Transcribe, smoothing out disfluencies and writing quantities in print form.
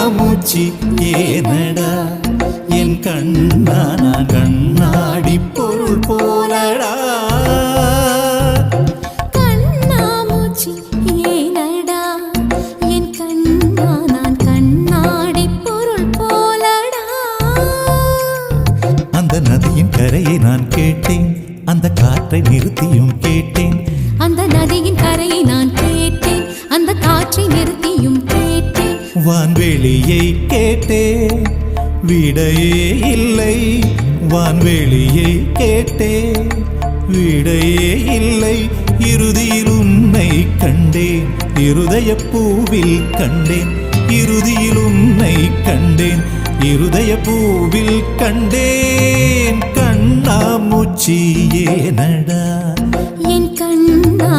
கண்ணாமூச்சி ஏனடா என் கண்ணா நான் கண்ணாடி பொருள் போலடா கண்ணாமூச்சி ஏனடா என் கண்ணா நான் கண்ணாடி பொருள் போலடா அந்த நதியின் கரையை நான் கேட்டேன் அந்த காற்றை நிறுத்தியும் கேட்டேன் அந்த நதியின் கரையை நான் கேட்டேன் அந்த காற்றை நிறுத்தியும் கேட்டேன் வான்வெளியை கேட்டேன் விடையே இல்லை வான்வெளியை கேட்டேன் விடையே இல்லை இறுதியில் உன்னை கண்டேன் இருதய பூவில் கண்டேன் இறுதியில் உன்னை கண்டேன் இருதய பூவில் கண்டேன் கண்ணாமூச்சி ஏனடா என் கண்ணா